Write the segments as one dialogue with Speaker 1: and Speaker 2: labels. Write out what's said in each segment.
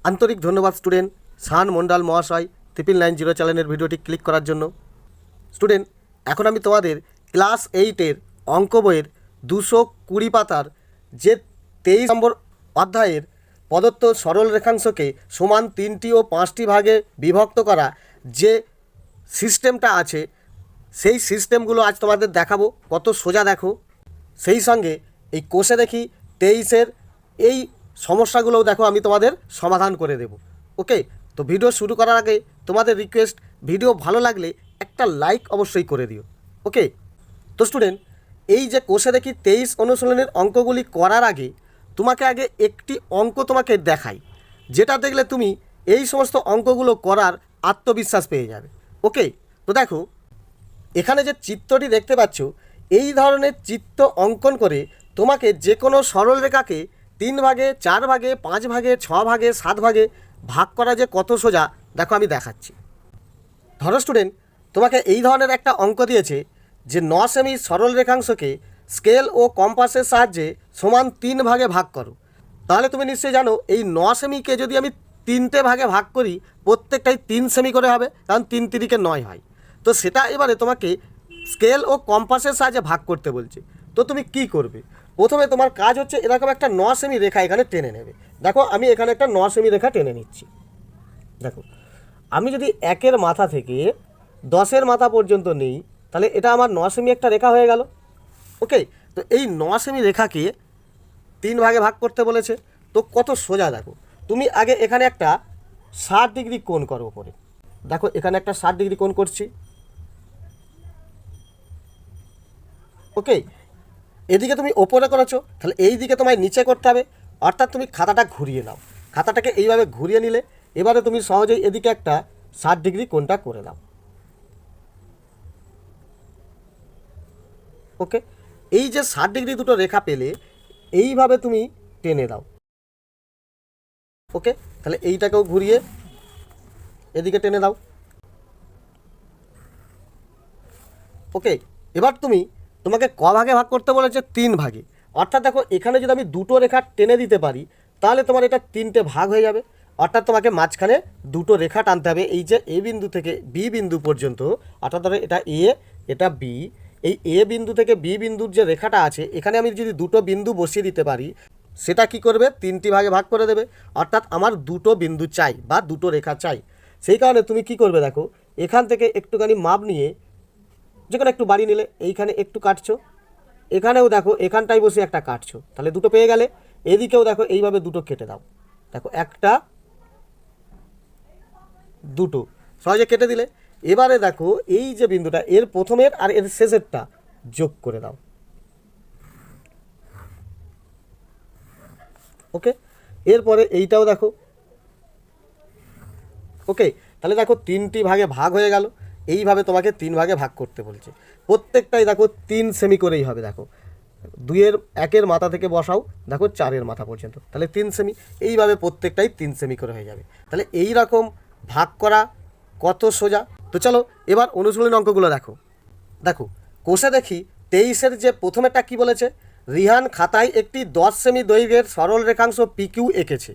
Speaker 1: আন্তরিক ধন্যবাদ স্টুডেন্ট শান মন্ডল মহাশয় 9990 চ্যানেলের ভিডিওটি ক্লিক করার জন্য। স্টুডেন্ট, এখন আমি তোমাদের ক্লাস 8-এর অঙ্ক বইয়ের 220 পাতার যে 23 নম্বর অধ্যায়ের প্রদত্ত সরল রেখাংশকে সমান 3টি ও 5টি ভাগে বিভক্ত করা যে সিস্টেমটা আছে, সেই সিস্টেমগুলো আজ তোমাদের দেখাবো। কত সোজা দেখো। সেই সঙ্গে এই কোষে দেখি 23-এর এই সমস্যাগুলোও দেখো আমি তোমাদের সমাধান করে দেব। ওকে, তো ভিডিও শুরু করার আগে তোমাদের রিকোয়েস্ট, ভিডিও ভালো লাগলে একটা লাইক অবশ্যই করে দিও। ওকে, তো স্টুডেন্ট, এই যে কোষে দেখি 23 অনুশীলনের অঙ্কগুলি করার আগে তোমাকে আগে একটি অঙ্ক তোমাকে দেখাই, যেটা দেখলে তুমি এই সমস্ত অঙ্কগুলো করার আত্মবিশ্বাস পেয়ে যাবে। ওকে, তো দেখো এখানে যে চিত্রটি দেখতে পাচ্ছ, এই ধরনের চিত্র অঙ্কন করে তোমাকে যে কোনো সরল রেখাকে 3 ভাগে, 4 ভাগে, 5 ভাগে, 6 ভাগে, 7 ভাগে ভাগ করা যে কত সোজা দেখো আমি দেখাচ্ছি। ধরো স্টুডেন্ট, তোমাকে এই ধরনের একটা অঙ্ক দিয়েছে যে 9 সেমি সরল রেখাংশকে স্কেল ও কম্পাসের সাহায্যে সমান 3 ভাগে ভাগ করো। তাহলে তুমি নিশ্চয়ই জানো এই 9 সেমিকে যদি আমি 3টে ভাগে ভাগ করি, প্রত্যেকটাই 3 সেমি করে হবে, কারণ 3 তিরিকে 9 হয়। তো সেটা এবারে তোমাকে স্কেল ও কম্পাসের সাহায্যে ভাগ করতে বলছে। তো তুমি কি করবে? প্রথমে তোমার কাজ হচ্ছে এরকম একটা 9 সেমি রেখা এখানে টেনে নেবে। দেখো আমি এখানে একটা 9 সেমি রেখা টেনে নিচ্ছি। দেখো আমি যদি 1-এর মাথা থেকে 10-এর মাথা পর্যন্ত নিই, তাহলে এটা আমার 9 সেমি একটা রেখা হয়ে গেল। ওকে, তো এই 9 সেমি রেখাকে 3 ভাগে ভাগ করতে বলেছে। তো কত সোজা দেখো। তুমি আগে এখানে একটা 60 ডিগ্রি কোণ করো উপরে। দেখো এখানে একটা 60 ডিগ্রি কোণ করছি। ওকে, এদিকে তুমি ওপরে করেছো, তাহলে এই দিকে তোমায় নিচে করতে হবে। অর্থাৎ তুমি খাতাটা ঘুরিয়ে নাও। খাতাটাকে এইভাবে ঘুরিয়ে নিলে এবারে তুমি সহজেই এদিকে একটা 60 ডিগ্রি কোণটা করে দাও। ওকে, এই যে 60 ডিগ্রি দুটো রেখা পেলে এইভাবে তুমি টেনে দাও। ওকে, তাহলে এইটাকেও ঘুরিয়ে এদিকে টেনে দাও। ওকে, এবার তোমাকে ক ভাগে ভাগ করতে বলেছে? 3 ভাগে। অর্থাৎ দেখো এখানে যদি আমি দুটো রেখা টেনে দিতে পারি, তাহলে তোমার এটা 3টে ভাগ হয়ে যাবে। অর্থাৎ তোমাকে মাঝখানে দুটো রেখা টানতে হবে। এই যে এ বিন্দু থেকে বি বিন্দু পর্যন্ত, অর্থাৎ ধরো এটা এ, এটা বি। এই এ বিন্দু থেকে বি বিন্দুর যে রেখাটা আছে, এখানে আমি যদি দুটো বিন্দু বসিয়ে দিতে পারি, সেটা কি করবে? 3টি ভাগে ভাগ করে দেবে। অর্থাৎ আমার দুটো বিন্দু চাই বা দুটো রেখা চাই। সেই কারণে তুমি কি করবে? দেখো এখান থেকে একটুখানি মাপ নিয়ে, যেখানে একটু বাড়ি নিলে এইখানে একটু কাটছো, এখানেও দেখো এখানটায় বসে একটা কাটছো, তাহলে দুটো পেয়ে গেলে। এদিকেও দেখো এইভাবে দুটো কেটে দাও। দেখো একটা, দুটো সহজে কেটে দিলে। এবারে দেখো এই যে বিন্দুটা, এর প্রথমের আর এর শেষেরটা যোগ করে দাও। ওকে, এরপরে এইটাও দেখো। ওকে, তাহলে দেখো 3টি ভাগে ভাগ হয়ে গেল। এইভাবে তোমাকে 3 ভাগে ভাগ করতে বলছে। প্রত্যেকটাই দেখো 3 সেমি করেই হবে। দেখো 1-এর মাথা থেকে বসাও, দেখো 4-এর মাথা পর্যন্ত, তাহলে 3 সেমি। এইভাবে প্রত্যেকটাই 3 সেমি করে হয়ে যাবে। তাহলে এই রকম ভাগ করা কত সোজা। তো চলো এবার অনুশীলনী অঙ্কগুলো দেখো। দেখো কোষে দেখি 23-এর যে প্রথমেরটা কি বলেছে? রিহান খাতায় একটি 10 সেমি দৈর্ঘ্যের সরল রেখাংশ পিকিউ এঁকেছে।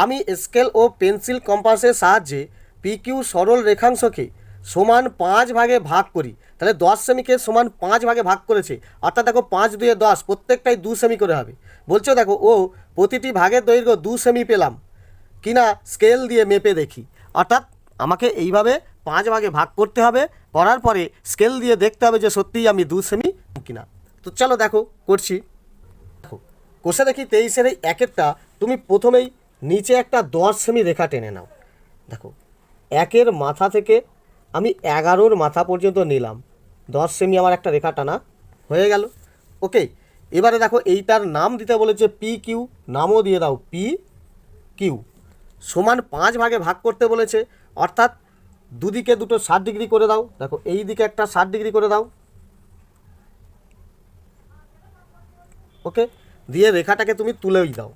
Speaker 1: আমি স্কেল ও পেন্সিল কম্পাসের সাহায্যে পিকিউ সরল রেখাংশকে সমান 5 ভাগে ভাগ করি। তাহলে 10 সেমিকে সমান 5 ভাগে ভাগ করেছে। অর্থাৎ দেখো 5 2 10, প্রত্যেকটাই 2 সেমি করে হবে। বলছো দেখো ও প্রতিটি ভাগের দৈর্ঘ্য 2 সেমি পেলাম কিনা স্কেল দিয়ে মেপে দেখি। অর্থাৎ আমাকে এইভাবে 5 ভাগে ভাগ করতে হবে, করার পরে স্কেল দিয়ে দেখতে হবে যে সত্যিই আমি 2 সেমি কিনা। তো চলো দেখো করছি। দেখো কোষে দেখি 23-এর এই একেরটা তুমি প্রথমেই নিচে একটা 10 সেমি রেখা টেনে নাও। দেখো 1-এর মাথা থেকে আমি 11-র মাথা পর্যন্ত নিলাম। 10 সেমি আমার একটা রেখা টানা হয়ে গেল। ওকে, এবারে দেখো এইটার নাম দিতে বলেছে পি কিউ, নামও দিয়ে দাও পি কিউ। সমান 5 ভাগে ভাগ করতে বলেছে। অর্থাৎ দুদিকে দুটো 60 ডিগ্রি করে দাও। দেখো এই দিকে একটা 60 ডিগ্রি করে দাও। ওকে, দিয়ে রেখাটাকে তুমি তুলেই দাও।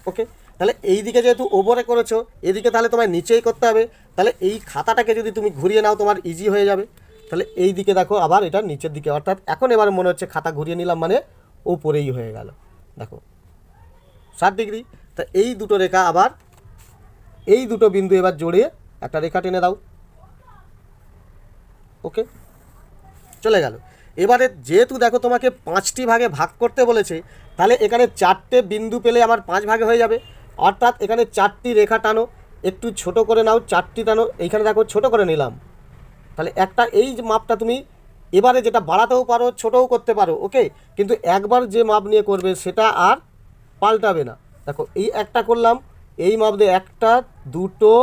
Speaker 1: ওকে, তাহলে এই দিকে যেহেতু ওপরে করেছো, এদিকে তাহলে তোমায় নিচেই করতে হবে। তাহলে এই খাতাটাকে যদি তুমি ঘুরিয়ে নাও, তোমার ইজি হয়ে যাবে। তাহলে এই দিকে দেখো আবার এটা নিচের দিকে। অর্থাৎ এখন এবার মনে হচ্ছে খাতা ঘুরিয়ে নিলাম মানে ওপরেই হয়ে গেল, দেখো 60 ডিগ্রি। তা এই দুটো রেখা আবার এই দুটো বিন্দু এবার জড়িয়ে একটা রেখা টেনে দাও। ওকে, চলে গেল। এবারে যেহেতু দেখো তোমাকে 5টি ভাগে ভাগ করতে বলেছে, তাহলে এখানে 4টে বিন্দু পেলে আমার 5 ভাগে হয়ে যাবে। অর্থাৎ এখানে 4টি রেখা টানো, একটু ছোট করে নাও, 4টি টানো। এইখানে দেখো ছোট করে নিলাম, তাহলে একটা এই যে মাপটা তুমি এবারে যেটা বাড়াতেও পারো, ছোটও করতে পারো। ওকে, কিন্তু একবার যে মাপ নিয়ে করবে সেটা আর পাল্টাবে না। দেখো এই একটা করলাম, এই মাপ দিয়ে 1টা 2টো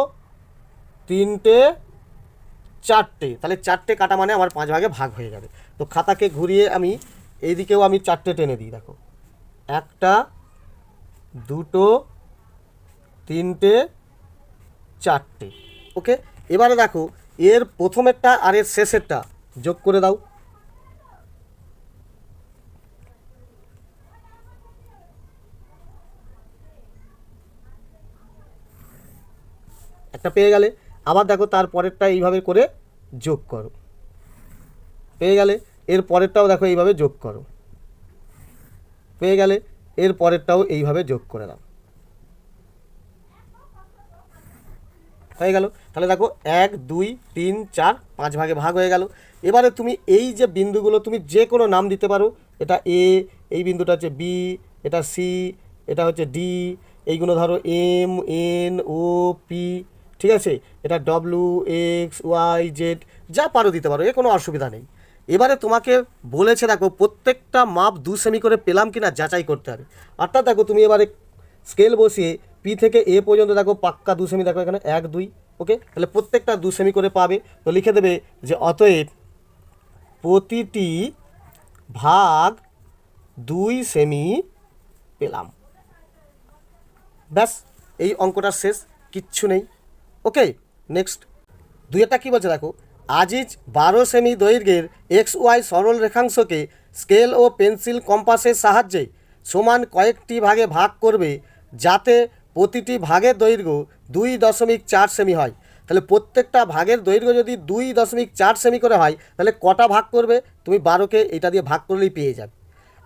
Speaker 1: 3টে 4টে, তাহলে 4টে কাটা মানে আমার 5 ভাগে ভাগ হয়ে যাবে। তো খাতাকে ঘুরিয়ে আমি এইদিকেও আমি 4টে টেনে দিই। দেখো 1টা 2টো 3টে 4টে। ওকে, এবারে দেখো এর প্রথমেরটা আর এর শেষেরটা যোগ করে দাও। একটা পেয়ে গেলে, আবার দেখো তার পরেরটা এইভাবে করে যোগ করো, পেয়ে গেলে। এর পরেরটাও দেখো এইভাবে যোগ করো, পেয়ে গেলে। এর পরেরটাও এইভাবে যোগ করে দাও, হয়ে গেল। তাহলে দেখো 1 2 3 4 5 ভাগে ভাগ হয়ে গেল। এবারে তুমি এই যে বিন্দুগুলো তুমি যে কোনো নাম দিতে পারো। এটা এ, এই বিন্দুটা হচ্ছে বি, এটা সি, এটা হচ্ছে ডি, এইগুলো ধরো এম এন ও পি, ঠিক আছে। এটা ডব্লিউ এক্স ওয়াই জেড, যা পারো দিতে পারো, এ কোনো অসুবিধা নেই। এবারে তোমাকে বলেছে দেখো প্রত্যেকটা মাপ 2 সেমি করে পেলাম কিনা যাচাই করতে হবে। অর্থাৎ দেখো তুমি এবারে স্কেল বসিয়ে পি থেকে এ পর্যন্ত দেখো পাক্কা 2 সেমি, দেখো এখানে 1 2। ওকে, তাহলে প্রত্যেকটা 2 সেমি করে পাবে। তো লিখে দেবে যে অতএব প্রতিটি ভাগ 2 সেমি পেলাম। ব্যাস, এই অঙ্কটা শেষ, কিচ্ছু নেই। ওকে, নেক্সট 2টা কী বলছে দেখো, আজিজ 12 সেমি দৈর্ঘ্যের এক্স ওয়াই সরল রেখাংশকে স্কেল ও পেন্সিল কম্পাসের সাহায্যে সমান কয়েকটি ভাগে ভাগ করবে, যাতে প্রতিটি ভাগের দৈর্ঘ্য 2.4 সেমি হয়। তাহলে প্রত্যেকটা ভাগের দৈর্ঘ্য যদি 2.4 সেমি করে হয়, তাহলে কটা ভাগ করবে? তুমি 12কে এটা দিয়ে ভাগ করলেই পেয়ে যাবে।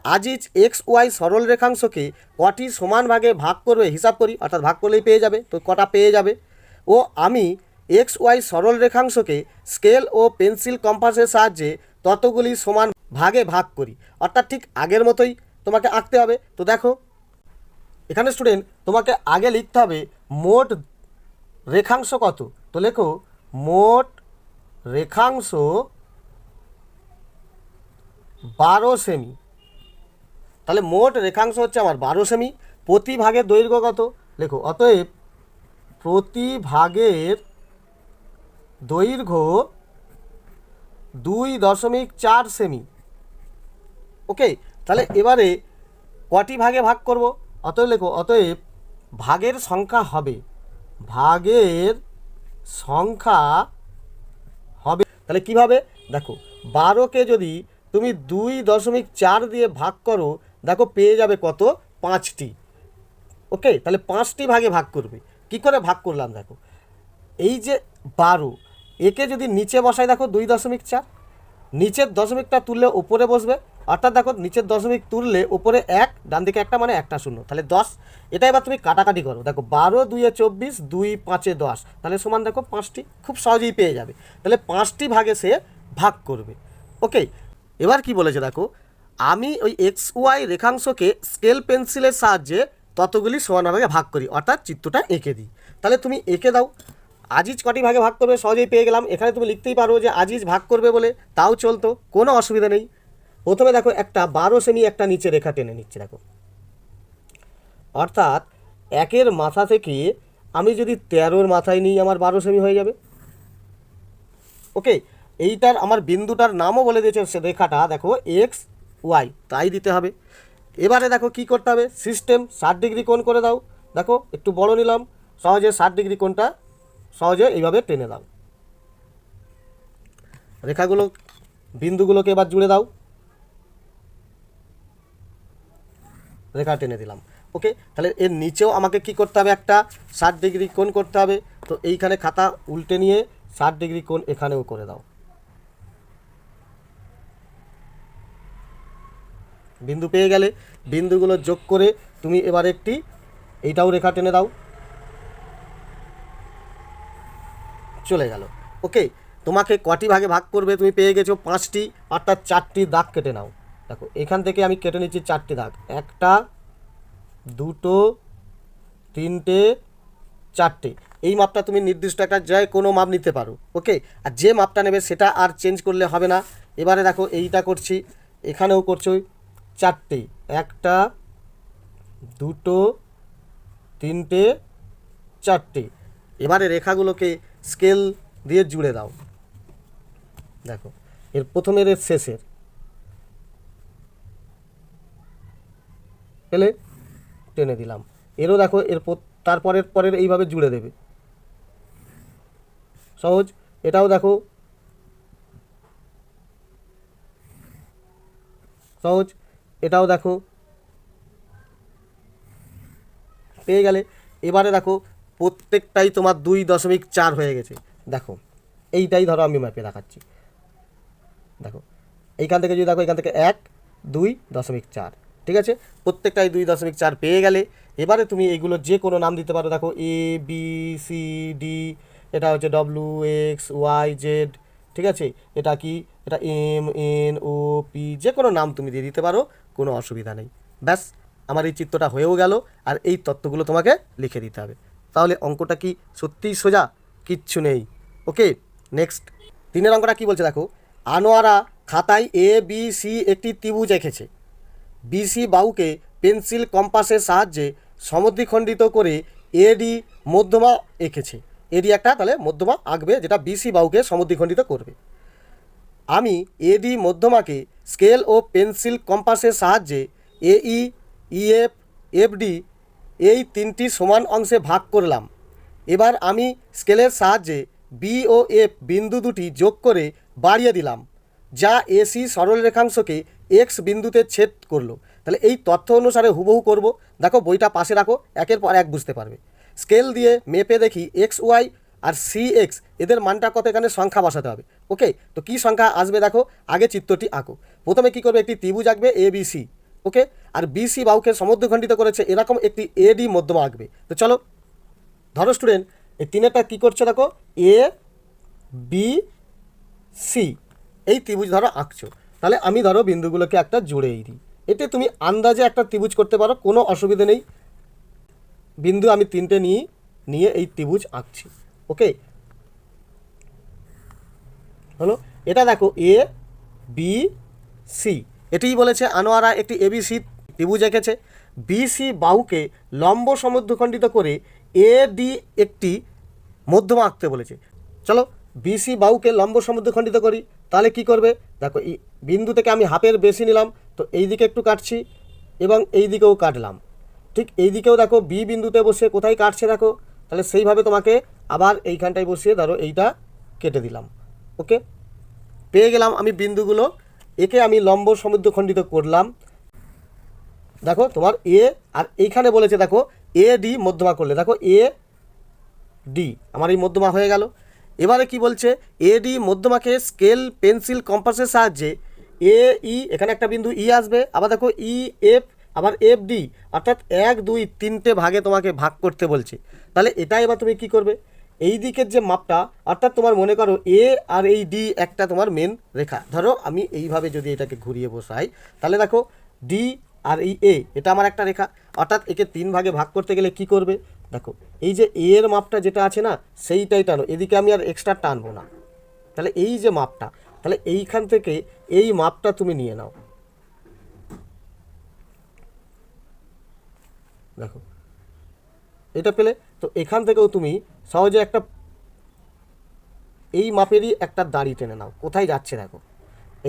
Speaker 1: আজিজ এক্স ওয়াই সরল রেখাংশকে কটি সমান ভাগে ভাগ করবে হিসাব করি, অর্থাৎ ভাগ করলেই পেয়ে যাবে। তো কটা পেয়ে যাবে? ও আমি এক্স ওয়াই সরল রেখাংশকে স্কেল ও পেন্সিল কম্পাসের সাহায্যে ততগুলি সমান ভাগে ভাগ করি। অর্থাৎ ঠিক আগের মতোই তোমাকে আঁকতে হবে। তো দেখো এখানে স্টুডেন্ট তোমাকে আগে লিখতে হবে মোট রেখাংশ কত। তো লেখো মোট রেখাংশ 12 সেমি। তাহলে মোট রেখাংশ হচ্ছে আমার 12 সেমি। প্রতি ভাগের দৈর্ঘ্য কত? লেখো অতএব প্রতি ভাগের দৈর্ঘ্য 2.4 সেমি। ওকে, তাহলে এবারে কটি ভাগে ভাগ করব? অতএব লেখো অতএব ভাগের সংখ্যা হবে, ভাগের সংখ্যা হবে। তাহলে কিভাবে? দেখো 12কে যদি তুমি 2.4 দিয়ে ভাগ করো, দেখো পেয়ে যাবে কত? 5টি। ওকে, তাহলে 5টি ভাগে ভাগ করবে। কি করে ভাগ করলাম? দেখো এই যে 12, একে যদি নিচে বসাই, দেখো 2.4, নিচের দশমিকটা তুললে উপরে বসবে। অর্থাৎ দেখো নিচের দশমিক তুললে উপরে 1, ডান দিকে একটা মানে একটা শূন্য, তাহলে 10। এটা এবার তুমি কাটাকাটি করো, দেখো 12 2 24, 2 5 10, তাহলে সমান দেখো 5টি। খুব সহজেই পেয়ে যাবে। তাহলে 5টি ভাগে সে ভাগ করবে। ওকে, এবার কি বলেছে দেখো, আমি ওই এক্স ওয়াই রেখাংশকে স্কেল পেন্সিলের সাহায্যে ততগুলি সমান ভাগে ভাগ করি, অর্থাৎ চিত্রটা এঁকে দিই। তাহলে তুমি এঁকে দাও। আজিজ কটি ভাগে ভাগ করবে সহজেই পেয়ে গেলাম। এখানে তুমি লিখতেই পারো যে আজিজ ভাগ করবে বলে, তাও চলতো, কোনো অসুবিধা নেই। প্রথমে দেখো একটা 12 সেমি একটা নিচে রেখা টেনে নিচ্ছে। দেখো অর্থাৎ 1-এর মাথা থেকে আমি যদি 13-র মাথায় নিই, আমার 12 সেমি হয়ে যাবে। ওকে, এইটার আমার বিন্দুটার নামও বলে দিয়েছে সে রেখাটা, দেখো এক্স ওয়াই, তাই দিতে হবে। এবারে দেখো কি করতে হবে, সিস্টেম 60 ডিগ্রি কোণ করে দাও। দেখো একটু বড় নিলাম, সহজে 60 ডিগ্রি কোণটা সহজে এইভাবে টেনে দাও। রেখাগুলো বিন্দুগুলোকে এবার জুড়ে দাও, রেখা টেনে দিলাম। ওকে, তাহলে এর নিচেও আমাকে কি করতে হবে, একটা 60 ডিগ্রি কোণ করতে হবে। তো এইখানে খাতা উল্টে নিয়ে 60 ডিগ্রি কোণ এখানেও করে দাও। বিন্দু পেয়ে গেলে বিন্দুগুলো যোগ করে তুমি এবার একটি এইটাও রেখা টেনে দাও, চলে গেল। ওকে, তোমাকে কটি ভাগে ভাগ করবে তুমি পেয়ে গেছো 5টি, অর্থাৎ 4টি দাগ কেটে নাও। দেখো এখান থেকে আমি কেটে নিচ্ছি 4টি দাগ, 1টা 2টো 3টে 4টে। এই মাপটা তুমি নির্দিষ্ট একটা জায়গায় কোনো মাপ নিতে পারো। ওকে, আর যে মাপটা নেবে সেটা আর চেঞ্জ করলে হবে না। এবারে দেখো এইটা করছি, এখানেও করছো 4টে, 1টা 2টো 3টে 4টে। এবারে রেখাগুলোকে স্কেল দিয়ে জুড়ে দাও। দেখো এর প্রথমের এর শেষের পেলে টেনে দিলাম, এরও দেখো এর তারপরের পরের এইভাবে জুড়ে দেবে, সহজ। এটাও দেখো সহজ, এটাও দেখো পেয়ে গেলে। এবারে দেখো প্রত্যেকটাই তোমার 2.4 হয়ে গেছে। দেখো এইটাই ধরো আমি ম্যাপে দেখাচ্ছি, দেখো এইখান থেকে যদি দেখো এখান থেকে 1.2.4, ঠিক আছে, প্রত্যেকটাই 2.4 পেয়ে গেলে। এবারে তুমি এইগুলো যে কোনো নাম দিতে পারো। দেখো ABCD, এটা হচ্ছে WXYZ, ঠিক আছে, এটা কি, এটা MNOP, যে কোনো নাম তুমি দিয়ে দিতে পারো, কোনো অসুবিধা নেই। ব্যাস, আমার এই চিত্রটা হয়েও গেল, আর এই তত্ত্বগুলো তোমাকে লিখে দিতে হবে। তাহলে অঙ্কটা কি সত্যিই সোজা? কিচ্ছু নেই। ওকে, নেক্সট 3 অঙ্কটা কি বলছে দেখো। আনোয়ারা খাতায় ABC একটি ত্রিভুজ এঁকেছে। BC বাহুকে পেন্সিল কম্পাসের সাহায্যে সমদ্বিখণ্ডিত করে AD মধ্যমা এঁকেছে। AD একটা তাহলে মধ্যমা আঁকবে, যেটা BC বাহুকে সমদ্বিখণ্ডিত করবে। আমি AD মধ্যমাকে স্কেল ও পেন্সিল কম্পাসের সাহায্যে AE, EF, FD এই 3টি সমান অংশে ভাগ করলাম। এবার আমি স্কেলের সাহায্যে B ও F বিন্দু দুটি যোগ করে বাড়িয়ে দিলাম, যা AC সরল রেখাংশকে X বিন্দুতে ছেদ করলো। তাহলে এই তথ্য অনুসারে হুবহু করব। দেখো বইটা পাশে রাখো, একের পর এক বুঝতে পারবে। স্কেল দিয়ে মেপে দেখি XY আর CX এদের মানটা কত, এখানে সংখ্যা বসাতে হবে। ওকে, তো কী সংখ্যা আসবে দেখো, আগে চিত্রটি আঁকো। প্রথমে কী করবে, একটি ত্রিভুজ আঁকবে ABC। ওকে, আর BC বাহুকে সমদ্বিখণ্ডিত করেছে, এরকম একটি AD মধ্যমা আঁকবে। তো চলো, ধরো স্টুডেন্ট এই 3টা কী করছো দেখো, ABC এই ত্রিভুজ ধরো আঁকছো। তাহলে আমি ধরো বিন্দুগুলোকে একটা জুড়েই দিই। এতে তুমি আন্দাজে একটা ত্রিভুজ করতে পারো, কোনো অসুবিধে নেই। বিন্দু আমি 3টে নিয়ে এই ত্রিভুজ আঁকছি। ওকে, হলো, এটা দেখো ABC, এটিই বলেছে আনোয়ারা একটি ABC ত্রিভুজ এঁকেছে। BC বাহুকে লম্ব সমদ্বিখণ্ডিত করে AD একটি মধ্যমা আঁকতে বলেছে। চলো BC বাহুকে লম্ব সমদ্বিখণ্ডিত করি। তাহলে কি করবে দেখো, এই বিন্দু থেকে আমি হাফের বেশি নিলাম, তো এই দিকে একটু কাটছি এবং এই দিকেও কাটলাম। ঠিক এই দিকেও দেখো B বিন্দুতে বসে কোথায় কাটছে দেখো, তাহলে সেইভাবে তোমাকে আবার এইখানটায় বসিয়ে ধরো এইটা কেটে দিলাম। ওকে, পেয়ে গেলাম আমি বিন্দুগুলো, একে আমি লম্ব সমদ্বিখণ্ডিত করলাম। দেখো তোমার A, আর এইখানে বলেছে দেখো AD মধ্যমা করলে, দেখো AD আমার এই মধ্যমা হয়ে গেল। এবারে কি বলছে, AD মধ্যমাকে স্কেল পেন্সিল কম্পাসের সাহায্যে AE, এখানে একটা বিন্দু E আসবে, আবার দেখো EF, আবার FD, অর্থাৎ 1 2 3টে ভাগে তোমাকে ভাগ করতে বলছে। তাহলে এটা এবার তুমি কি করবে, এই দিকের যে মাপটা, অর্থাৎ তোমার মনে করো A আর এই D একটা তোমার মেন রেখা। ধরো আমি এইভাবে যদি এটাকে ঘুরিয়ে বসাই, তাহলে দেখো D আর এই A এটা আমার একটা রেখা, অর্থাৎ একে 3 ভাগে ভাগ করতে গেলে কি করবে দেখো, এই যে A এর মাপটা যেটা আছে না, সেইটাই টানো, এদিকে আমি আর এক্সট্রা টানবো না। তাহলে এই যে মাপটা, তাহলে এইখান থেকে এই মাপটা তুমি নিয়ে নাও। দেখো এটা পেলে, তো এখান থেকেও তুমি সহজে একটা এই মাপেরই একটা দাড়ি টেনে নাও। কোথায় যাচ্ছে দেখো,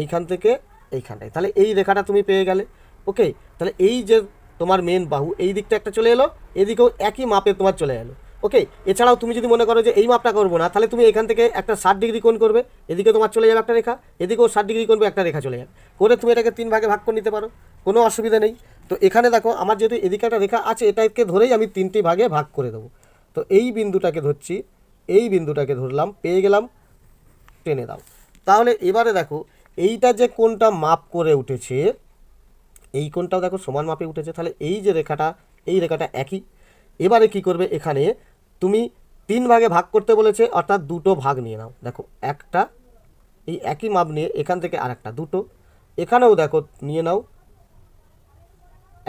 Speaker 1: এইখান থেকে এইখানটায়, তাহলে এই রেখাটা তুমি পেয়ে গেলে। ওকে, তাহলে এই যে তোমার মেন বাহু এই দিকটা একটা চলে এলো, এদিকেও একই মাপে তোমার চলে এলো। ওকে, এছাড়াও তুমি যদি মনে করো যে এই মাপটা করবো না, তাহলে তুমি এখান থেকে একটা 60 ডিগ্রি কোণ করবে, এদিকে তোমার চলে যাবে একটা রেখা, এদিকেও 60 ডিগ্রি করবে, একটা রেখা চলে যাবে, করে তুমি এটাকে 3 ভাগে ভাগ করে নিতে পারো, কোনো অসুবিধা নেই। তো এখানে দেখো আমার যেহেতু এদিকে একটা রেখা আছে, এটাকে ধরেই আমি 3টি ভাগে ভাগ করে দেবো। তো এই বিন্দুটাকে ধরছি, এই বিন্দুটাকে ধরলাম, পেয়ে গেলাম, টেনে দাও। তাহলে এবারে দেখো এইটা যে কোনটা মাপ করে উঠেছে, এই কোণটাও দেখো সমান মাপে উঠেছে, তাহলে এই যে রেখাটা, এই রেখাটা একই। এবারে কি করবে, এখানে তুমি 3 ভাগে ভাগ করতে বলেছে, অর্থাৎ দুটো ভাগ নিয়ে নাও। দেখো একটা, এই একই মাপ নিয়ে এখান থেকে আরেকটা, দুটো। এখানেও দেখো নিয়ে নাও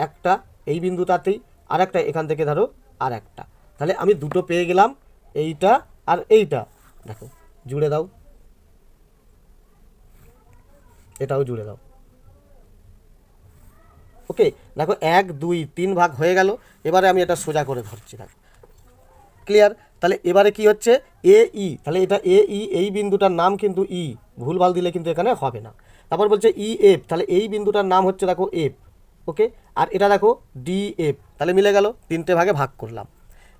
Speaker 1: একটা এই বিন্দুটাতেই, আর একটা এখান থেকে ধরো আর একটা। তাহলে আমি দুটো পেয়ে গেলাম, এইটা আর এইটা। দেখো জুড়ে দাও, এটাও জুড়ে দাও। ওকে, দেখো 1 2 3 ভাগ হয়ে গেল। এবারে আমি এটা সোজা করে ধরছি, দেখো ক্লিয়ার। তাহলে এবারে কি হচ্ছে, এ ই, তাহলে এটা এ ই, এই বিন্দুটার নাম কিন্তু ই, ভুলভাল দিলে কিন্তু এখানে হবে না। তারপর বলছে ই এফ, তাহলে এই বিন্দুটার নাম হচ্ছে দেখো এফ। ওকে, আর এটা দেখো ডি এফ, তাহলে মিলে গেল, 3টে ভাগে ভাগ করলাম।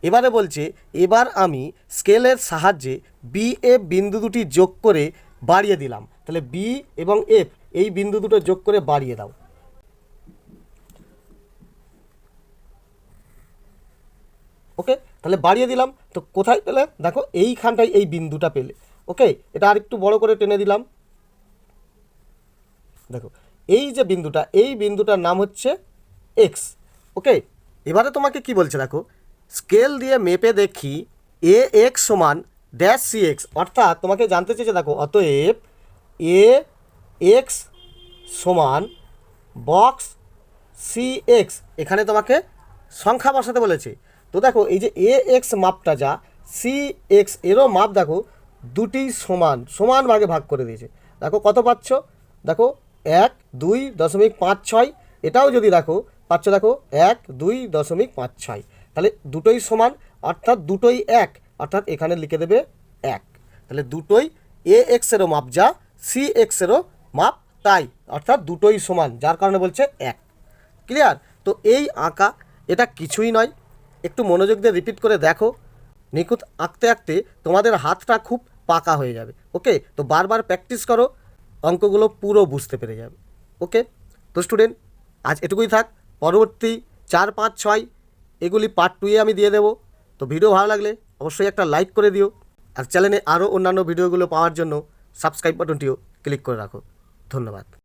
Speaker 1: এবারে বলছে এবার আমি স্কেলের সাহায্যে বি এফ বিন্দু দুটি যোগ করে বাড়িয়ে দিলাম। তাহলে বি এবং এফ এই বিন্দু দুটো যোগ করে বাড়িয়ে দাও। ওকে, তাহলে বাড়িয়ে দিলাম। তো কোথায় পেলে, দেখো এইখানটায় এই বিন্দুটা পেলে। ওকে, এটা আর একটু বড় করে টেনে দিলাম। দেখো এই যে বিন্দুটা, এই বিন্দুটার নাম হচ্ছে এক্স। ওকে, এবারে তোমাকে কি বলছে, দেখো স্কেল দিয়ে মেপে দেখি এ এক্স সমান ড্যাশ সি এক্স, অর্থাৎ তোমাকে জানতে চেয়েছে, দেখো অতএব এ এক্স সমান বক্স সি এক্স, এখানে তোমাকে সংখ্যা বসাতে বলেছে। তো দেখো এই যে এ এক্স মাপটা যা, সি এক্স এরও মাপ দেখো দুটি সমান সমান ভাগে ভাগ করে দিয়েছে। দেখো কত পাচ্ছ, দেখো 1.2.56, এটাও যদি দেখো পাচ্ছ, দেখো 1.2.56, তাহলে দুটোই সমান, অর্থাৎ দুটোই এক, অর্থাৎ এখানে লিখে দেবে 1। তাহলে দুটোই এ এক্সেরও মাপ যা, সি এক্সেরও মাপ তাই, অর্থাৎ দুটোই সমান, যার কারণে বলছে 1। ক্লিয়ার? তো এই আঁকা এটা কিছুই নয়, একটু মনোযোগ দিয়ে রিপিট করে দেখো, নিখুঁত আঁকতে আঁকতে তোমাদের হাতটা খুব পাকা হয়ে যাবে। ওকে, তো বারবার প্র্যাকটিস করো, অঙ্কগুলো পুরো বুঝতে পেরে যাবে। ওকে, তো স্টুডেন্ট আজ এটুকুই থাক, পরবর্তী 4 5 6 এগুলি পার্ট 2-এ আমি দিয়ে দেবো। তো ভিডিও ভালো লাগলে অবশ্যই একটা লাইক করে দিও, আর চ্যানেলে আরও অন্যান্য ভিডিওগুলো পাওয়ার জন্য সাবস্ক্রাইব বাটনটিও ক্লিক করে রাখো। ধন্যবাদ।